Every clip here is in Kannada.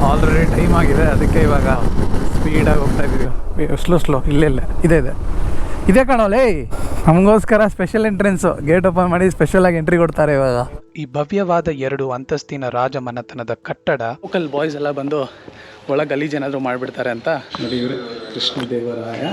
ಆಲ್ರೆಡಿ ಟೈಮ್ ಆಗಿದೆ, ಅದಕ್ಕೆ ಇವಾಗ ಸ್ಪೀಡಾಗಿ ಹೋಗ್ತಾ ಇದ್ದೀವಿ. ಸ್ಲೋ ಇದೇ ಕಾಣೋಲೇ ನಮಗೋಸ್ಕರ ಸ್ಪೆಷಲ್ ಎಂಟ್ರೆನ್ಸು. ಗೇಟ್ ಓಪನ್ ಮಾಡಿ ಸ್ಪೆಷಲಾಗಿ ಎಂಟ್ರಿ ಕೊಡ್ತಾರೆ ಇವಾಗ. ಈ ಭವ್ಯವಾದ 2 ಅಂತಸ್ತಿನ ರಾಜಮನೆತನದ ಕಟ್ಟಡ ಲೋಕಲ್ ಬಾಯ್ಸ್ ಎಲ್ಲ ಬಂದು ಒಳ ಗಲೀಜ್ ಏನಾದರೂ ಮಾಡಿಬಿಡ್ತಾರೆ ಅಂತ ನೋಡಿ. ಇವರು ಕೃಷ್ಣದೇವರಾಯ.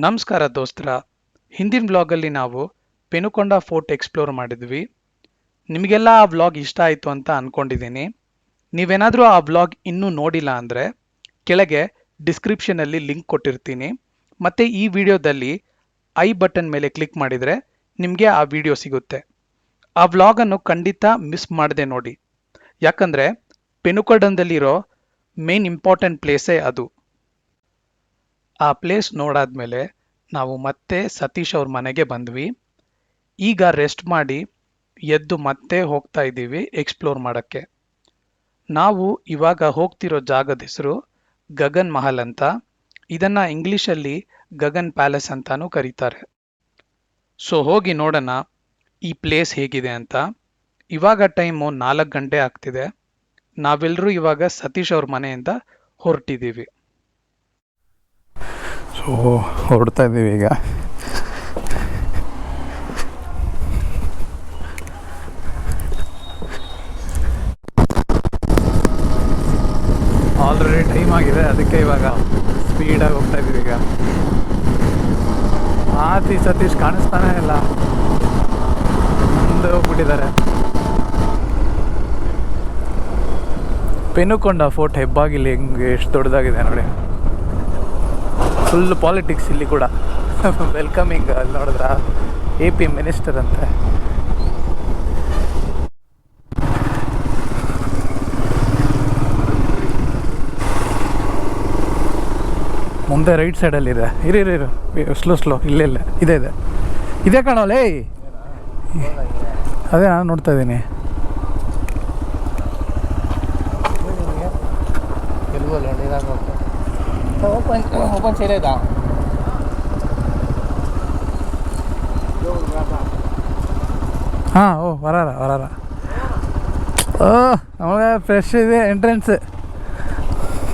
ನಮಸ್ಕಾರ ದೋಸ್ತರ. ಹಿಂದಿನ ವ್ಲಾಗಲ್ಲಿ ನಾವು ಪೆನುಕೊಂಡ ಫೋರ್ಟ್ ಎಕ್ಸ್ಪ್ಲೋರ್ ಮಾಡಿದ್ವಿ. ನಿಮಗೆಲ್ಲ ಆ ವ್ಲಾಗ್ ಇಷ್ಟ ಆಯಿತು ಅಂತ ಅಂದ್ಕೊಂಡಿದ್ದೀನಿ. ನೀವೇನಾದರೂ ಆ ವ್ಲಾಗ್ ಇನ್ನೂ ನೋಡಿಲ್ಲ ಅಂದರೆ ಕೆಳಗೆ ಡಿಸ್ಕ್ರಿಪ್ಷನಲ್ಲಿ ಲಿಂಕ್ ಕೊಟ್ಟಿರ್ತೀನಿ. ಮತ್ತು ಈ ವಿಡಿಯೋದಲ್ಲಿ ಐ ಬಟನ್ ಮೇಲೆ ಕ್ಲಿಕ್ ಮಾಡಿದರೆ ನಿಮಗೆ ಆ ವಿಡಿಯೋ ಸಿಗುತ್ತೆ. ಆ ವ್ಲಾಗನ್ನು ಖಂಡಿತ ಮಿಸ್ ಮಾಡದೆ ನೋಡಿ, ಯಾಕಂದರೆ ಪೆನುಕೊಂಡದಲ್ಲಿರೋ ಮೇನ್ ಇಂಪಾರ್ಟೆಂಟ್ ಪ್ಲೇಸೇ ಅದು. ಆ ಪ್ಲೇಸ್ ನೋಡಾದ್ಮೇಲೆ ನಾವು ಮತ್ತೆ ಸತೀಶ್ ಅವ್ರ ಮನೆಗೆ ಬಂದ್ವಿ. ಈಗ ರೆಸ್ಟ್ ಮಾಡಿ ಎದ್ದು ಮತ್ತೆ ಹೋಗ್ತಾ ಇದ್ದೀವಿ ಎಕ್ಸ್ಪ್ಲೋರ್ ಮಾಡೋಕ್ಕೆ. ನಾವು ಇವಾಗ ಹೋಗ್ತಿರೋ ಜಾಗದ ಹೆಸರು ಗಗನ್ ಮಹಲ್ ಅಂತ. ಇದನ್ನು ಇಂಗ್ಲೀಷಲ್ಲಿ ಗಗನ್ ಪ್ಯಾಲೇಸ್ ಅಂತಾನೂ ಕರೀತಾರೆ. ಸೊ ಹೋಗಿ ನೋಡೋಣ ಈ ಪ್ಲೇಸ್ ಹೇಗಿದೆ ಅಂತ. ಇವಾಗ ಟೈಮು 4 ಗಂಟೆ ಆಗ್ತಿದೆ. ನಾವೆಲ್ಲರೂ ಇವಾಗ ಸತೀಶ್ ಅವ್ರ ಮನೆಯಿಂದ ಹೊರಟಿದ್ದೀವಿ. ಸೊ ಹೊರಡ್ತಾ ಇದ್ದೀವಿ ಈಗ. ಆಲ್ರೆಡಿ ಟೈಮ್ ಆಗಿದೆ, ಅದಕ್ಕೆ ಇವಾಗ ಸ್ಪೀಡಾಗಿ ಹೋಗ್ತಾ ಇದ್ದೀವಿ ಈಗ. ಸತೀಶ್ ಕಾಣಿಸ್ತಾನೆ ಇಲ್ಲ, ಮುಂದೆ ಹೋಗ್ಬಿಟ್ಟಿದ್ದಾರೆ. ಪೆನುಕೊಂಡ ಫೋರ್ಟ್ ಹೆಬ್ಬಾಗಿಲು ಹೆಂಗೆ ಎಷ್ಟು ದೊಡ್ಡದಾಗಿದೆ ನೋಡಿ. ಫುಲ್ ಪಾಲಿಟಿಕ್ಸ್ ಇಲ್ಲಿ ಕೂಡ. ವೆಲ್ಕಮಿಂಗ್ ಅಲ್ಲಿ ನೋಡಿದ್ರ AP ಮಿನಿಸ್ಟರ್ ಅಂತೆ. ಮುಂದೆ ರೈಟ್ ಸೈಡಲ್ಲಿದೆ. ಇರು ಸ್ಲೋ ಇದೇ ಕಾಣೋಲೇ. ಅದೇ ನಾನು ನೋಡ್ತಾ ಇದ್ದೀನಿ. ಓಪನ್ ಸೇರಿದ ಹಾಂ. ವರಾರ ನಮಗೆ ಫ್ರೆಶ್ ಇದೆ ಎಂಟ್ರೆನ್ಸ್.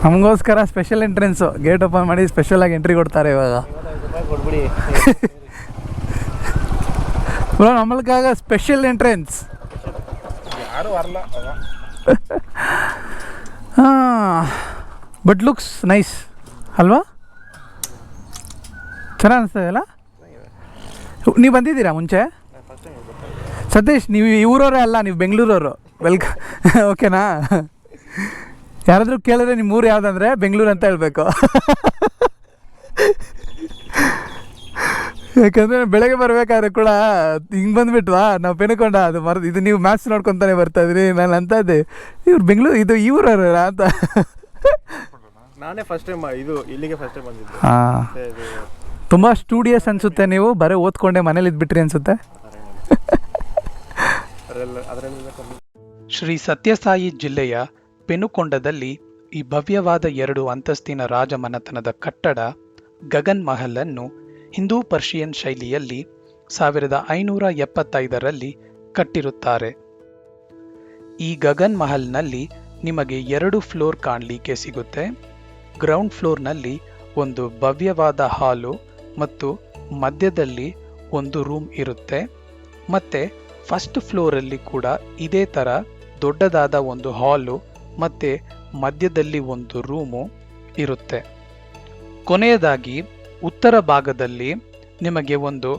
ನಮಗೋಸ್ಕರ ಸ್ಪೆಷಲ್ ಎಂಟ್ರೆನ್ಸು. ಗೇಟ್ ಓಪನ್ ಮಾಡಿ ಸ್ಪೆಷಲಾಗಿ ಎಂಟ್ರಿ ಕೊಡ್ತಾರೆ ಇವಾಗ. ಕೊಡ್ಬಿಡಿ ಬ್ರೋ, ನಮ್ಮಲ್ಕಾಗ ಸ್ಪೆಷಲ್ ಎಂಟ್ರೆನ್ಸ್. ಯಾರು ಬರಲ್ಲ. ಹಾಂ, ಬಟ್ ಲುಕ್ಸ್ ನೈಸ್ ಅಲ್ವಾ? ಚೆನ್ನಾಗಿ ಅನಿಸ್ತದಲ್ಲ. ನೀವು ಬಂದಿದ್ದೀರಾ ಮುಂಚೆ? ಸತೀಶ್, ನೀವು ಊರವರೇ ಅಲ್ಲ, ನೀವು ಬೆಂಗಳೂರವರು. ಓಕೆನಾ? ಯಾರಾದರೂ ಕೇಳಿದ್ರೆ ನಿಮ್ಮ ಊರು ಯಾವುದಂದರೆ ಬೆಂಗಳೂರು ಅಂತ ಹೇಳಬೇಕು. ಯಾಕಂದರೆ ಬೆಳಗ್ಗೆ ಬರಬೇಕಾದ್ರೆ ಕೂಡ ಹಿಂಗೆ ಬಂದುಬಿಟ್ವಾ ನಾವು ಪೆನುಕೊಂಡ ಅದು ಇದು ನೀವು ಮ್ಯಾಥ್ಸ್ ನೋಡ್ಕೊತಾನೆ ಬರ್ತಾಯಿದ್ರಿ. ನಾನು ಅಂತದ್ದೆ ಇವ್ರು ಬೆಂಗಳೂರು ಇದು ಈ ಊರವ್ರ ಅಂತ. ನಾನೇ ಫಸ್ಟ್ ಟೈಮ್ ಇಲ್ಲಿಗೆ ಫಸ್ಟ್ ಟೈಮ್ ಬಂದಿದ್ದೆ. ಹಾಂ, ತುಂಬ ಸ್ಟೂಡಿಯಸ್ ಅನಿಸುತ್ತೆ. ನೀವು ಬರೀ ಓದ್ಕೊಂಡೆ ಮನೇಲಿ ಇದ್ಬಿಟ್ರಿ ಅನಿಸುತ್ತೆ. ಶ್ರೀ ಸತ್ಯಸಾಯಿ ಜಿಲ್ಲೆಯ ಪೆನುಕೊಂಡದಲ್ಲಿ ಈ ಭವ್ಯವಾದ 2 ಅಂತಸ್ತಿನ ರಾಜಮನೆತನದ ಕಟ್ಟಡ ಗಗನ್ ಮಹಲ್ ಅನ್ನು ಹಿಂದೂ ಪರ್ಷಿಯನ್ ಶೈಲಿಯಲ್ಲಿ 1575ರಲ್ಲಿ ಕಟ್ಟಿರುತ್ತಾರೆ. ಈ ಗಗನ್ ಮಹಲ್ನಲ್ಲಿ ನಿಮಗೆ 2 ಫ್ಲೋರ್ ಕಾಣಲಿಕ್ಕೆ ಸಿಗುತ್ತೆ. ಗ್ರೌಂಡ್ ಫ್ಲೋರ್ನಲ್ಲಿ ಒಂದು ಭವ್ಯವಾದ ಹಾಲು ಮತ್ತು ಮಧ್ಯದಲ್ಲಿ ಒಂದು ರೂಮ್ ಇರುತ್ತೆ. ಮತ್ತೆ ಫಸ್ಟ್ ಫ್ಲೋರಲ್ಲಿ ಕೂಡ ಇದೇ ಥರ ದೊಡ್ಡದಾದ ಒಂದು ಹಾಲು ಮತ್ತು ಮಧ್ಯದಲ್ಲಿ ಒಂದು ರೂಮು ಇರುತ್ತೆ. ಕೊನೆಯದಾಗಿ ಉತ್ತರ ಭಾಗದಲ್ಲಿ ನಿಮಗೆ ಒಂದು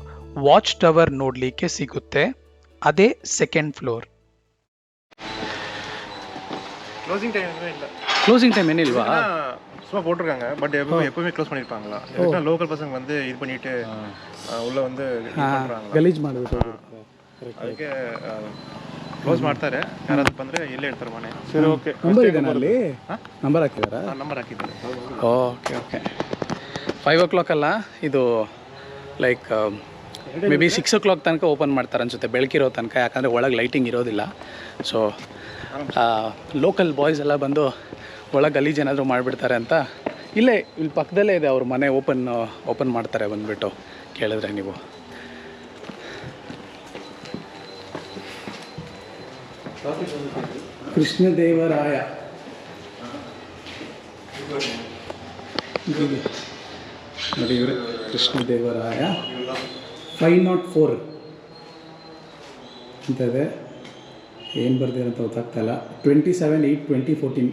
ವಾಚ್ ಟವರ್ ನೋಡಲಿಕ್ಕೆ ಸಿಗುತ್ತೆ. ಅದೇ ಸೆಕೆಂಡ್ ಫ್ಲೋರ್. க்ளோசிங் டைம் ಏನಿಲ್ವಾ? சும்மா போட்டிருக்காங்க. பட் எப்பவுமே க்ளோஸ் பண்ணியிருப்பாங்களா? லோக்கல் பசங்க வந்து இது பண்ணிட்டு உள்ள வந்து ಗಲೀಜ್ ಮಾಡಿಬಿಟ್ಟು ಅದಕ್ಕೆ ಕ್ಲೋಸ್ ಮಾಡ್ತಾರೆ. ಯಾರಾದ್ರೂ ಬಂದರೆ ಇಲ್ಲೇ ಇರ್ತಾರೆ ಮನೆ. ಸರಿ, ಓಕೆ. ನಂಬರ್ ಇದೆ ಅಲ್ಲಿ, ನಂಬರ್ ಹಾಕಿದಾರಾ? ನಂಬರ್ ಹಾಕಿದ್ದಾರೆ. ಓಕೆ 5 o'clock ಅಲ್ಲ ಇದು, ಲೈಕ್ ಮೇ ಬಿ 6 o'clock ತನಕ ಓಪನ್ ಮಾಡ್ತಾರೆ ಅನಿಸುತ್ತೆ, ಬೆಳಕಿರೋ ತನಕ, ಯಾಕಂದರೆ ಒಳಗೆ ಲೈಟಿಂಗ್ ಇರೋದಿಲ್ಲ. ಸೊ ಲೋಕಲ್ ಬಾಯ್ಸ್ ಎಲ್ಲ ಬಂದು ಒಳಗೆ ಗಲೀಜು ಏನಾದರೂ ಮಾಡಿಬಿಡ್ತಾರೆ ಅಂತ ಇಲ್ಲಿ ಪಕ್ಕದಲ್ಲೇ ಇದೆ ಅವ್ರ ಮನೆ, ಓಪನ್ ಮಾಡ್ತಾರೆ ಬಂದುಬಿಟ್ಟು ಕೇಳಿದ್ರೆ ನೀವು. ಕೃಷ್ಣದೇವರಾಯ ನೋಡಿ ಇವರು ಕೃಷ್ಣದೇವರಾಯ 504 ಅಂತ ಇದೆ. ಏನು ಬರ್ದಿರಂತ ಗೊತ್ತಾಗ್ತಾಯಿಲ್ಲ. 27/8/2014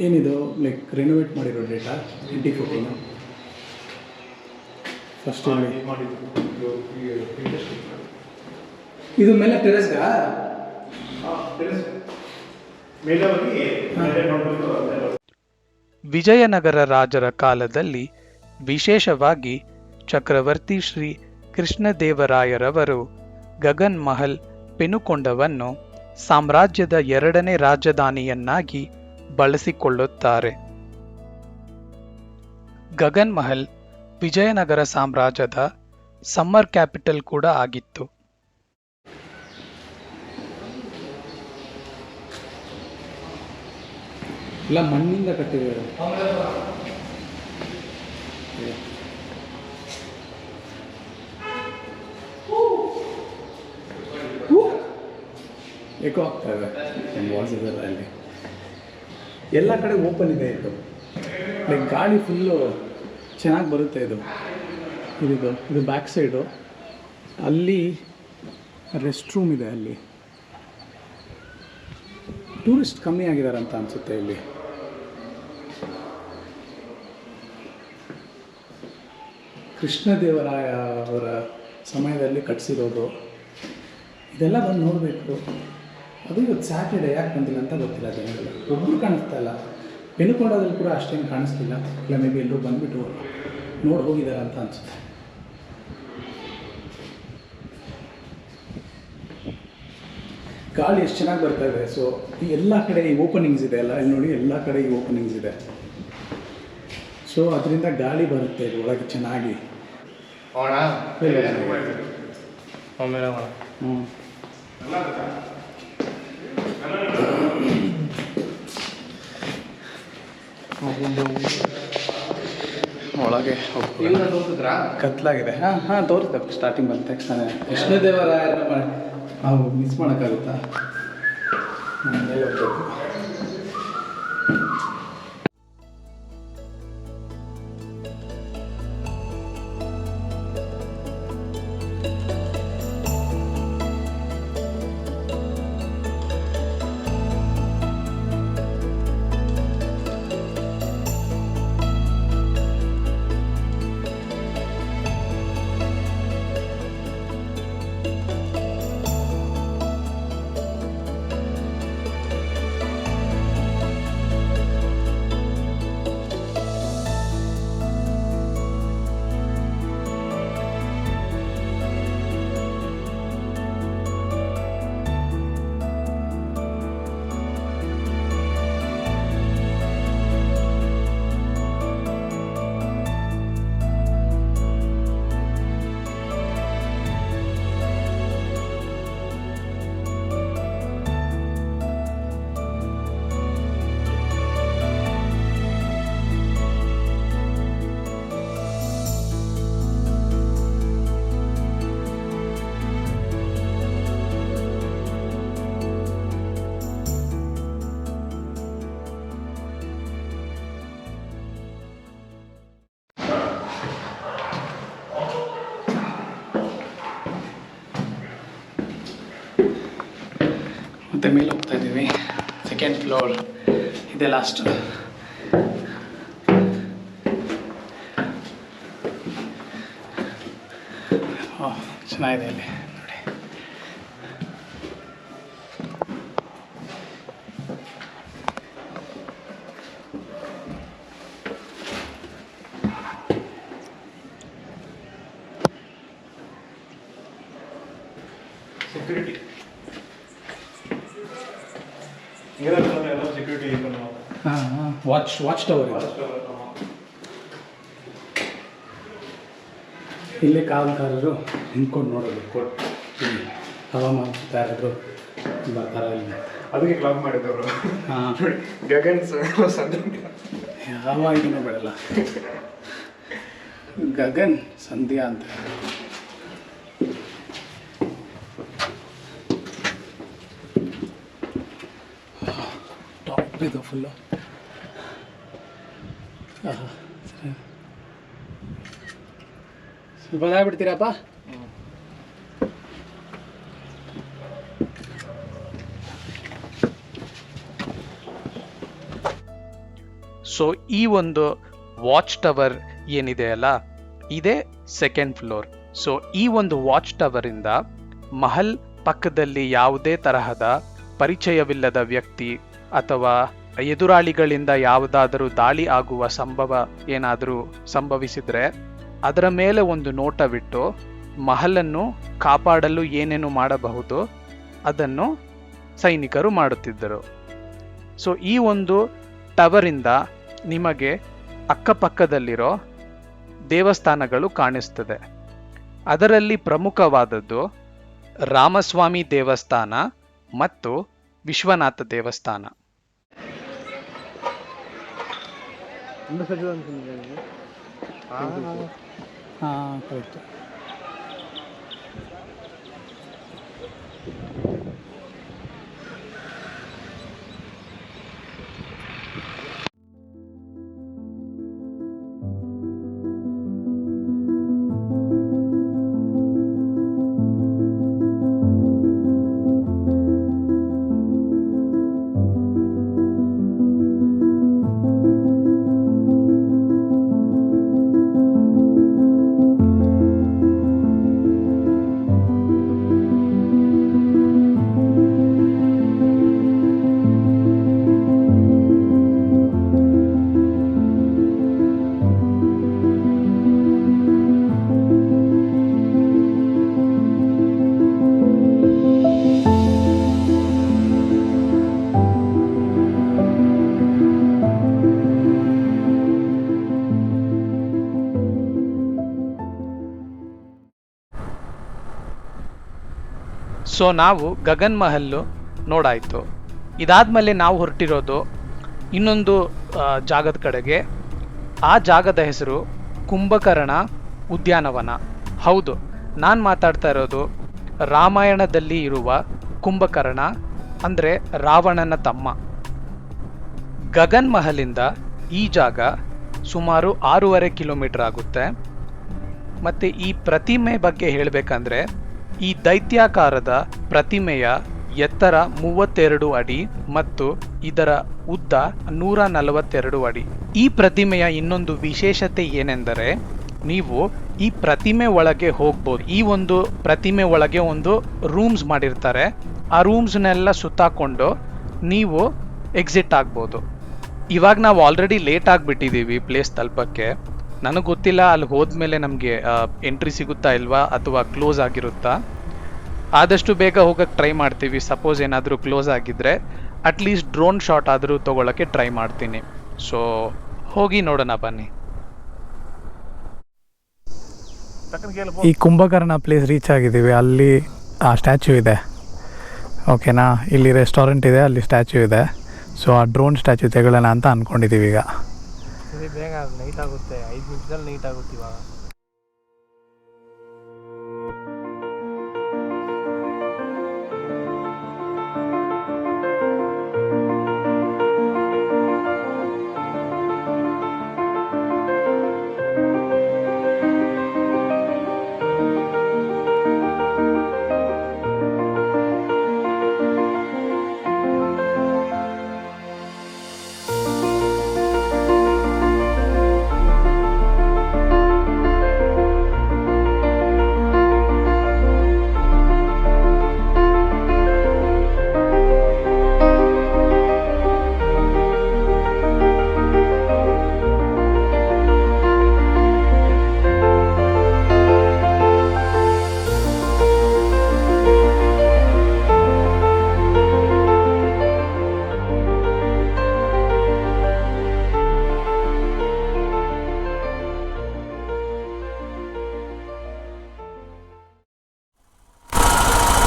ಏನಿದು, ಲೈಕ್ ರೆನೋವೇಟ್ ಮಾಡಿರೋ ಡೇಟಾ 2014 ಫಸ್ಟ್. ಇದು ಮೇಲೆ ಟೆರೆಸ್ಗಾ? ವಿಜಯನಗರ ರಾಜರ ಕಾಲದಲ್ಲಿ ವಿಶೇಷವಾಗಿ ಚಕ್ರವರ್ತಿ ಶ್ರೀ ಕೃಷ್ಣದೇವರಾಯರವರು ಗಗನ್ ಮಹಲ್ ಪೆನುಕೊಂಡವನ್ನು ಸಾಮ್ರಾಜ್ಯದ 2ನೇ ರಾಜಧಾನಿಯನ್ನಾಗಿ ಬಳಸಿಕೊಳ್ಳುತ್ತಾರೆ. ಗಗನ್ ಮಹಲ್ ವಿಜಯನಗರ ಸಾಮ್ರಾಜ್ಯದ ಸಮ್ಮರ್ ಕ್ಯಾಪಿಟಲ್ ಕೂಡ ಆಗಿತ್ತು. ಇಲ್ಲ ಮಣ್ಣಿಂದ ಕಟ್ಟಿದ್ದಾರೆ. ಏಕೋ ಆಗ್ತಾ ಇದೆ ವಾಯ್ಸ್ ಇದೆಲ್ಲ. ಅಲ್ಲಿ ಎಲ್ಲ ಕಡೆ ಓಪನ್ ಇದೆ ಇದು, ಲೈಕ್ ಗಾಳಿ ಫುಲ್ಲು ಚೆನ್ನಾಗಿ ಬರುತ್ತೆ. ಇದು ಬ್ಯಾಕ್ ಸೈಡು, ಅಲ್ಲಿ ರೆಸ್ಟ್ ರೂಮ್ ಇದೆ. ಅಲ್ಲಿ ಟೂರಿಸ್ಟ್ ಕಮ್ಮಿ ಆಗಿದ್ದಾರೆ ಅಂತ ಅನಿಸುತ್ತೆ. ಇಲ್ಲಿ ಕೃಷ್ಣದೇವರಾಯ ಅವರ ಸಮಯದಲ್ಲಿ ಕಟ್ಟಿಸಿರೋದು ಇದೆಲ್ಲ ಬಂದು ನೋಡಬೇಕು. ಅದು ಇವತ್ತು ಸ್ಯಾಟರ್ಡೆ ಯಾಕೆ ಬಂದಿಲ್ಲ ಅಂತ ಗೊತ್ತಿಲ್ಲ ಜನಗಳು. ಒಬ್ಬರು ಕಾಣಿಸ್ತಾ ಇಲ್ಲ. ಪೆನುಕೊಂಡದಲ್ಲಿ ಕೂಡ ಅಷ್ಟೇನು ಕಾಣಿಸ್ತಿಲ್ಲ. ಇಲ್ಲ ಮೇ ಬಿ ಎಲ್ಲರೂ ಬಂದುಬಿಟ್ಟು ನೋಡಿ ಹೋಗಿದ್ದಾರೆ ಅಂತ ಅನಿಸುತ್ತೆ. ಗಾಳಿ ಎಷ್ಟು ಚೆನ್ನಾಗಿ ಬರ್ತಾ ಇದೆ. ಸೊ ಈ ಎಲ್ಲ ಕಡೆ ಈ ಓಪನಿಂಗ್ಸ್ ಇದೆ ಅಲ್ಲ, ಇಲ್ಲಿ ನೋಡಿ ಎಲ್ಲ ಕಡೆ ಈ ಓಪನಿಂಗ್ಸ್ ಇದೆ. ಸೊ ಅದರಿಂದ ಗಾಳಿ ಬರುತ್ತೆ ಇದು ಒಳಗೆ ಚೆನ್ನಾಗಿ. ಒಳಗೆ ಕತ್ಲಾಗಿದೆ. ಹಾಂ ತೋರಿಸ್ದೆ ಸ್ಟಾರ್ಟಿಂಗ್ ಬಂದ ತಕ್ಷಣ. ಕೃಷ್ಣದೇವರಾಯರ ನಾವು ಮಿಸ್ ಮಾಡೋಕ್ಕಾಗುತ್ತಾ? ಮೇಲೆ ಹೋಗ್ಬೇಕು. ಮತ್ತೆ ಮೇಲೆ ಹೋಗ್ತಾ ಇದ್ದೀವಿ. 2nd ಫ್ಲೋರ್ ಇದೆ ಲಾಸ್ಟ್. ಚೆನ್ನಾಗಿದೆ ಅಲ್ಲಿ ನೋಡಿ. Security security watch tower. ಇಲ್ಲೇ ಕಾಲಕಾರರು ನಿಂತ್ಕೊಂಡು ನೋಡೋದು ಕೊಟ್ಟು ಇಲ್ಲಿ ಹವಾಮಾನ ಯಾರಾದರೂ ಬರ್ತಾರ ಇಲ್ಲಿ ಅದಕ್ಕೆ ಕ್ಲಾಪ್ ಮಾಡಿದವರು. ಹಾಂ ಗಗನ್ ಸಂಧ್ಯಾ ಯಾವಾಗಿನೂ ಬಿಡಲ್ಲ. ಗಗನ್ ಸಂಧ್ಯಾ ಅಂತ ಟಾಪ್ ಇದು ಫುಲ್ಲು. ಸರಿ ಸ್ವಲ್ಪ ಬಿಡ್ತೀರಪ್ಪ. ಸೊ ಈ ಒಂದು ವಾಚ್ ಟವರ್ ಏನಿದೆ ಅಲ್ಲ, ಇದೇ ಸೆಕೆಂಡ್ ಫ್ಲೋರ್. ಸೊ ಈ ಒಂದು ವಾಚ್ ಟವರ್ ಇಂದ ಮಹಲ್ ಪಕ್ಕದಲ್ಲಿ ಯಾವುದೇ ತರಹದ ಪರಿಚಯವಿಲ್ಲದ ವ್ಯಕ್ತಿ ಅಥವಾ ಎದುರಾಳಿಗಳಿಂದ ಯಾವುದಾದರೂ ದಾಳಿ ಆಗುವ ಸಂಭವ ಏನಾದರೂ ಸಂಭವಿಸಿದ್ರೆ ಅದರ ಮೇಲೆ ಒಂದು ನೋಟವಿಟ್ಟು ಮಹಲನ್ನು ಕಾಪಾಡಲು ಏನೇನು ಮಾಡಬಹುದು ಅದನ್ನು ಸೈನಿಕರು ಮಾಡುತ್ತಿದ್ದರು. ಸೊ ಈ ಒಂದು ಟವರಿಂದ ನಿಮಗೆ ಅಕ್ಕಪಕ್ಕದಲ್ಲಿರೋ ದೇವಸ್ಥಾನಗಳು ಕಾಣಿಸ್ತದೆ. ಅದರಲ್ಲಿ ಪ್ರಮುಖವಾದದ್ದು ರಾಮಸ್ವಾಮಿ ದೇವಸ್ಥಾನ ಮತ್ತು ವಿಶ್ವನಾಥ ದೇವಸ್ಥಾನ. ಹಾಂ ಕರೆಕ್ಟ್. ಸೊ ನಾವು ಗಗನ್ ಮಹಲ್ಲು ನೋಡಾಯಿತು. ಇದಾದ್ಮೇಲೆ ನಾವು ಹೊರಟಿರೋದು ಇನ್ನೊಂದು ಜಾಗದ ಕಡೆಗೆ. ಆ ಜಾಗದ ಹೆಸರು ಕುಂಭಕರ್ಣ ಉದ್ಯಾನವನ. ಹೌದು, ನಾನು ಮಾತಾಡ್ತಾ ಇರೋದು ರಾಮಾಯಣದಲ್ಲಿ ಇರುವ ಕುಂಭಕರ್ಣ, ಅಂದರೆ ರಾವಣನ ತಮ್ಮ. ಗಗನ್ ಮಹಲಿಂದ ಈ ಜಾಗ ಸುಮಾರು 6.5 ಕಿಲೋಮೀಟರ್ ಆಗುತ್ತೆ. ಮತ್ತು ಈ ಪ್ರತಿಮೆ ಬಗ್ಗೆ ಹೇಳಬೇಕಂದ್ರೆ, ಈ ದೈತ್ಯಾಕಾರದ ಪ್ರತಿಮೆಯ ಎತ್ತರ 32 ಅಡಿ ಮತ್ತು ಇದರ ಉದ್ದ 142 ಅಡಿ. ಈ ಪ್ರತಿಮೆಯ ಇನ್ನೊಂದು ವಿಶೇಷತೆ ಏನೆಂದರೆ, ನೀವು ಈ ಪ್ರತಿಮೆ ಒಳಗೆ ಹೋಗ್ಬೋದು. ಈ ಒಂದು ಪ್ರತಿಮೆ ಒಳಗೆ ಒಂದು ರೂಮ್ಸ್ ಮಾಡಿರ್ತಾರೆ. ಆ ರೂಮ್ಸ್ನೆಲ್ಲ ಸುತ್ತಾಕೊಂಡು ನೀವು ಎಕ್ಸಿಟ್ ಆಗ್ಬೋದು. ಇವಾಗ ನಾವು ಆಲ್ರೆಡಿ ಲೇಟ್ ಆಗಿಬಿಟ್ಟಿದ್ದೀವಿ ಪ್ಲೇಸ್ ತಲುಪಕ್ಕೆ. ನನಗೆ ಗೊತ್ತಿಲ್ಲ ಅಲ್ಲಿ ಹೋದ್ಮೇಲೆ ನಮಗೆ ಎಂಟ್ರಿ ಸಿಗುತ್ತಾ ಇಲ್ವಾ ಅಥವಾ ಕ್ಲೋಸ್ ಆಗಿರುತ್ತಾ. ಆದಷ್ಟು ಬೇಗ ಹೋಗಕ್ಕೆ ಟ್ರೈ ಮಾಡ್ತೀವಿ. ಸಪೋಸ್ ಏನಾದರೂ ಕ್ಲೋಸ್ ಆಗಿದ್ರೆ ಅಟ್ಲೀಸ್ಟ್ ಡ್ರೋನ್ ಶಾಟ್ ಆದರೂ ತೊಗೊಳಕ್ಕೆ ಟ್ರೈ ಮಾಡ್ತೀನಿ. ಸೊ ಹೋಗಿ ನೋಡೋಣ ಬನ್ನಿ. ಈ ಕುಂಭಕರ್ಣ ಪ್ಲೇಸ್ ರೀಚ್ ಆಗಿದ್ದೀವಿ. ಅಲ್ಲಿ ಆ ಸ್ಟ್ಯಾಚ್ಯೂ ಇದೆ, ಓಕೆನಾ. ಇಲ್ಲಿ ರೆಸ್ಟೋರೆಂಟ್ ಇದೆ, ಅಲ್ಲಿ ಸ್ಟ್ಯಾಚ್ಯೂ ಇದೆ. ಸೊ ಆ ಡ್ರೋನ್ ಸ್ಟ್ಯಾಚ್ಯೂ ತೆಗೊಳ್ಳೋಣ ಅಂತ ಅಂದ್ಕೊಂಡಿದ್ದೀವಿ ಈಗ. ಬೇಗ ನೈಟ್ ಆಗುತ್ತೆ, 5 ನಿಮಿಷದಲ್ಲಿ ನೈಟ್ ಆಗುತ್ತೆ ಇವಾಗ.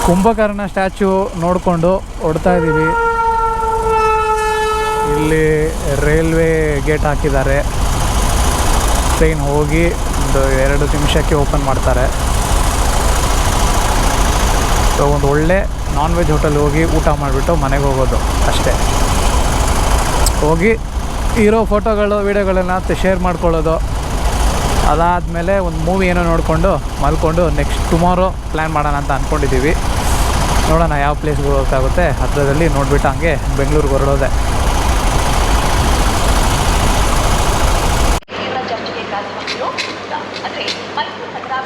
ಕುಂಭಕರ್ಣ ಸ್ಟ್ಯಾಚು ನೋಡಿಕೊಂಡು ಹೊಡ್ತಾ ಇದ್ದೀವಿ. ಇಲ್ಲಿ ರೈಲ್ವೆ ಗೇಟ್ ಹಾಕಿದ್ದಾರೆ. ಟ್ರೈನ್ ಹೋಗಿ ಒಂದು 2 ನಿಮಿಷಕ್ಕೆ ಓಪನ್ ಮಾಡ್ತಾರೆ. ಸೊ ಒಂದು ಒಳ್ಳೆ ನಾನ್ ವೆಜ್ ಹೋಟೆಲ್ ಹೋಗಿ ಊಟ ಮಾಡಿಬಿಟ್ಟು ಮನೆಗೆ ಹೋಗೋದು ಅಷ್ಟೇ. ಹೋಗಿ ಇರೋ ಫೋಟೋಗಳು ವೀಡಿಯೋಗಳನ್ನ ಶೇರ್ ಮಾಡ್ಕೊಳ್ಳೋದು. ಅದಾದಮೇಲೆ ಒಂದು ಮೂವಿ ಏನೋ ನೋಡಿಕೊಂಡು ಮಲ್ಕೊಂಡು ನೆಕ್ಸ್ಟ್ ಟುಮಾರೋ ಪ್ಲ್ಯಾನ್ ಮಾಡೋಣ ಅಂತ ಅಂದ್ಕೊಂಡಿದ್ದೀವಿ. ನೋಡೋಣ ಯಾವ ಪ್ಲೇಸ್ಗೆ ಹೋಗೋಕ್ಕಾಗುತ್ತೆ. ಹತ್ತಿರದಲ್ಲಿ ನೋಡಿಬಿಟ್ಟು ಹಂಗೆ ಬೆಂಗಳೂರಿಗೆ ಹೊರಡೋದೆ.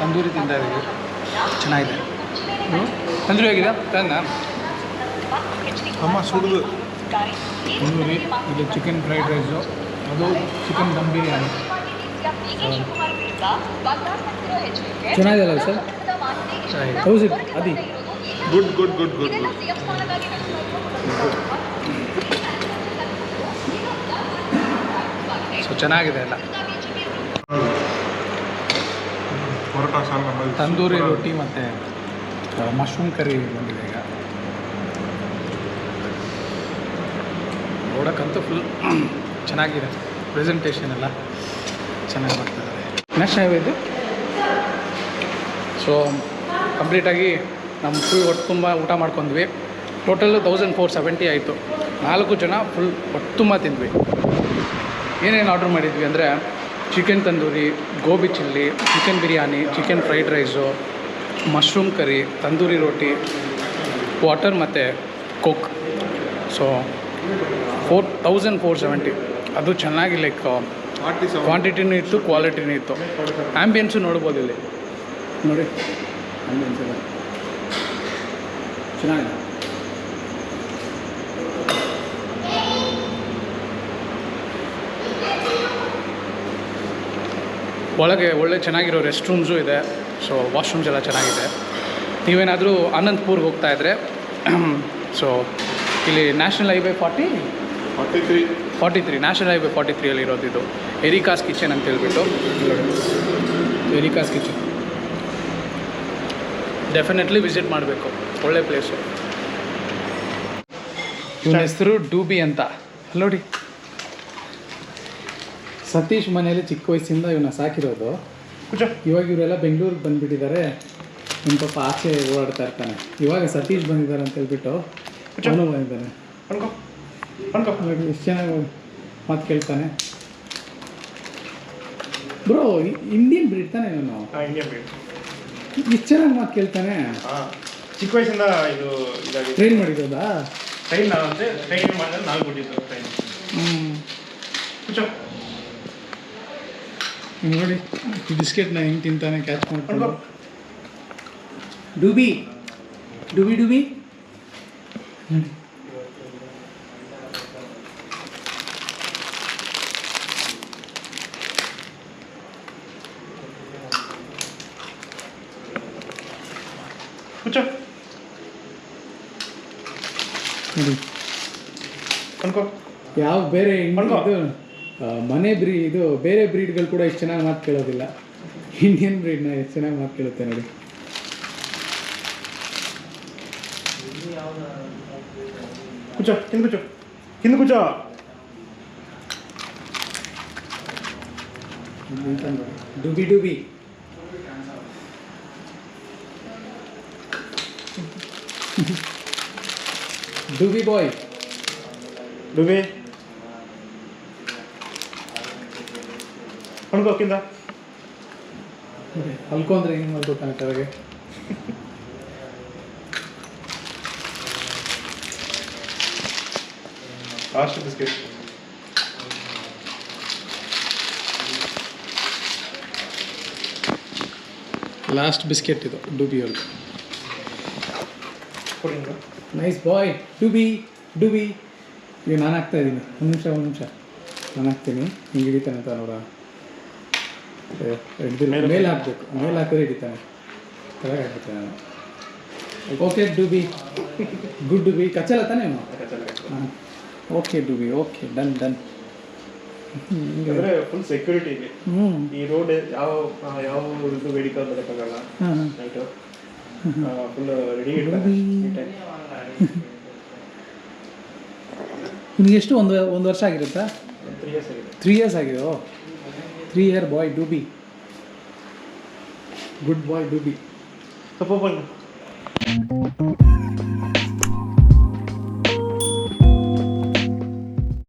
ತಂದೂರಿ ತಿಂತಾ ಇದ್ದೀವಿ, ಚೆನ್ನಾಗಿದೆ. ತಂದೂರಿ ಆಗಿದೆ ಅಮ್ಮ ಸುಡುದು ತಂದೂರಿ, ಇದು ಚಿಕನ್ ಫ್ರೈಡ್ ರೈಸು, ಅದು ಚಿಕನ್ ದಮ್ ಬಿರಿಯಾನಿ. ಚೆನ್ನಾಗಿದೆಲ್ಲ ಸರ್? ಹೌದು ಅದಿ good good good good good. So ಚೆನ್ನಾಗಿದೆ ಎಲ್ಲ. ಪರೋಟ ಸಾರು ನಮ್ಮಲ್ಲಿ ತಂದೂರಿ ರೊಟ್ಟಿ ಮತ್ತು ಮಶ್ರೂಮ್ ಕರಿ ಬಂದಿದೆ ಈಗ. ನೋಡೋಕ್ಕಂತೂ ಫುಲ್ ಚೆನ್ನಾಗಿದೆ. ಪ್ರೆಸೆಂಟೇಷನ್ ಎಲ್ಲ ಚೆನ್ನಾಗಿ ಮಾಡ್ತಾಯಿದ್ದಾರೆ. ನೆಕ್ಸ್ಟ್ ಇದು ಸೊ ಕಂಪ್ಲೀಟಾಗಿ ನಮ್ಮ ಫುಲ್ ಹೊಟ್ಟು ತುಂಬ ಊಟ ಮಾಡ್ಕೊಂಡ್ವಿ. ಟೋಟಲ್ಲು 1470 ಆಯಿತು. 4 ಜನ ಫುಲ್ ಹೊಟ್ಟು ತುಂಬ ತಿಂದ್ವಿ. ಏನೇನು ಆರ್ಡ್ರ್ ಮಾಡಿದ್ವಿ ಅಂದರೆ chicken tandoori, gobi chilli, chicken biryani, chicken fried rice, mushroom curry, tandoori roti, water ಮತ್ತು ಕೋಕ್. ಸೊ 4470. ಅದು ಚೆನ್ನಾಗಿ ಲೈಕ್ ಕ್ವಾಂಟಿಟಿನೂ ಇತ್ತು, ಕ್ವಾಲಿಟಿನೂ ಇತ್ತು. ಆ್ಯಂಬಿಯನ್ಸು ನೋಡ್ಬೋದು ಇಲ್ಲಿ ನೋಡಿ. ಆ್ಯಂಬಿಯನ್ಸ್ ಎಲ್ಲ ಚೆನ್ನಾಗಿದೆ. ಒಳಗೆ ಒಳ್ಳೆ ಚೆನ್ನಾಗಿರೋ ರೆಸ್ಟ್ ರೂಮ್ಸು ಇದೆ. ಸೊ ವಾಶ್ರೂಮ್ಸ್ ಎಲ್ಲ ಚೆನ್ನಾಗಿದೆ. ನೀವೇನಾದರೂ ಅನಂತಪುರ್ಗೆ ಹೋಗ್ತಾಯಿದ್ರೆ ಸೊ ಇಲ್ಲಿ ನ್ಯಾಷನಲ್ ಹೈವೇ 43 ನ್ಯಾಷನಲ್ ಹೈವೇ 43 ಇರೋದು ಇದು ಎರಿಕಾಸ್ ಕಿಚನ್ ಅಂತ ಹೇಳ್ಬಿಟ್ಟು. ಎರಿಕಾಸ್ ಕಿಚನ್ ಡೆಫಿನೆಟ್ಲಿ ವಿಸಿಟ್ ಮಾಡಬೇಕು, ಒಳ್ಳೆ ಪ್ಲೇಸು. ಇವನ ಹೆಸರು ಡೂಬಿ ಅಂತ. ನೋಡಿ, ಸತೀಶ್ ಮನೆಯಲ್ಲಿ ಚಿಕ್ಕ ವಯಸ್ಸಿಂದ ಇವನ್ನ ಸಾಕಿರೋದು. ಇವಾಗ ಇವರೆಲ್ಲ ಬೆಂಗಳೂರಿಗೆ ಬಂದುಬಿಟ್ಟಿದ್ದಾರೆ. ನಿಮ್ಮ ಪಾಪ ಆಚೆ ಓಡಾಡ್ತಾ ಇರ್ತಾನೆ. ಇವಾಗ ಸತೀಶ್ ಬಂದಿದ್ದಾರೆ ಅಂತ ಹೇಳ್ಬಿಟ್ಟು ಅವನು ಬಂದಿದ್ದಾನೆ. ಎಷ್ಟು ಚೆನ್ನಾಗಿ ಮಾತು ಕೇಳ್ತಾನೆ. ಬ್ರೋ ಇಂಡಿಯನ್ ಬ್ರೀಡ್ ತಾನೆ ಇವನು? Indian breed. ಎಷ್ಟು ಚೆನ್ನಾಗಿ ಮಾತು ಕೇಳ್ತಾನೆ. ಚಿಕ್ಕ ವಯಸ್ಸಿಂದ ಇದು ಟ್ರೈನ್ ಮಾಡಿರೋದಾ? ಟ್ರೈನ್ ಅಂದರೆ ಟ್ರೈನ್ ಮಾಡಿದ್ರೆ 4 ಕೊಟ್ಟಿದ್ದು ಟ್ರೈನ್. ನೋಡಿ ಬಿಸ್ಕೆಟ್ನ ಹೆಂಗೆ ತಿಂತಾನೆ, ಕ್ಯಾಚ್ ಮಾಡ್ಕೊಂಡು. ಡೂಬಿ ಡೂಬಿ ಡೂಬಿ ನೋಡಿ. ಯಾವ ಬೇರೆ ಇದು ಮನೆ ಇದು ಬೇರೆ ಬ್ರೀಡ್ಗಳು ಕೂಡ ಎಷ್ಟು ಚೆನ್ನಾಗಿ ಮಾತು ಕೇಳೋದಿಲ್ಲ. ಇಂಡಿಯನ್ ಬ್ರೀಡ್ನ ಎಷ್ಟು ಚೆನ್ನಾಗಿ ಮಾತು ಕೇಳುತ್ತೆ ನೋಡಿ. ಹಿಂದೆ ಕೂಚೋ. ಡೂಬಿ ಡೂಬಿ ಡೂಬಿ ಬಾಯ್. ಡೂಬಿ ಅನ್ಕೋಕಿಂದ ಅಲ್ಕೊಂಡ್ರೆ ಹೆಂಗೆ ಮಾಡ್ಬೇಕಾನೆ ಕೆಳಗೆ. Last biscuit. ಲಾಸ್ಟ್ ಬಿಸ್ಕೆಟ್ ಇದು ಡೂಬಿ ಅವ್ರಿಗೆ. Nice boy Doobie Doobie. ಈಗ ನಾನು ಹಾಕ್ತಾ ಇದ್ದೀನಿ. ಒಂದು ನಿಮಿಷ ನಾನು ಹಾಕ್ತೀನಿ. ಹಿಂಗೆ ಹಿಡಿತಾನೆ ಅಂತ ನೋಡ. ಮೇಲೆ ಹಾಕ್ಬೇಕು. ಮೇಲೆ ಹಾಕಿದ್ರೆ ಹಿಡಿತಾನೆ. ಕೆಳಗೆ ಹಾಕ್ಬಿಡ್ತಾನೆ ನಾನು. Okay ಡೂಬಿ, good ಡೂಬಿ. ಕಚ್ಚಲ್ಲ ತಾನೇ ಅವನು? ಹಾಂ ಓಕೆ ಡೂಬಿ, ಓಕೆ ಡನ್ ಡನ್. ಅಂದರೆ ಫುಲ್ ಸೆಕ್ಯೂರಿಟಿ ಇದೆ ಈ ರೋಡ್. ಯಾವ ವೆಹಿಕಲ್ ಬರೋಕ್ಕಾಗಲ್ಲ ನೈಟು. ಫುಲ್ ರೆಡಿ ನಿನಗೆ ಎಷ್ಟು ಒಂದು ವರ್ಷ ಆಗಿರುತ್ತಾ? 3 years ಆಗಿದೆ. 3 years ಆಗಿದೋ? 3 year ಬಾಯ್ ಡೂಬಿ, ಗುಡ್ ಬಾಯ್ ಡೂಬಿ. ಸ್ವಲ್ಪ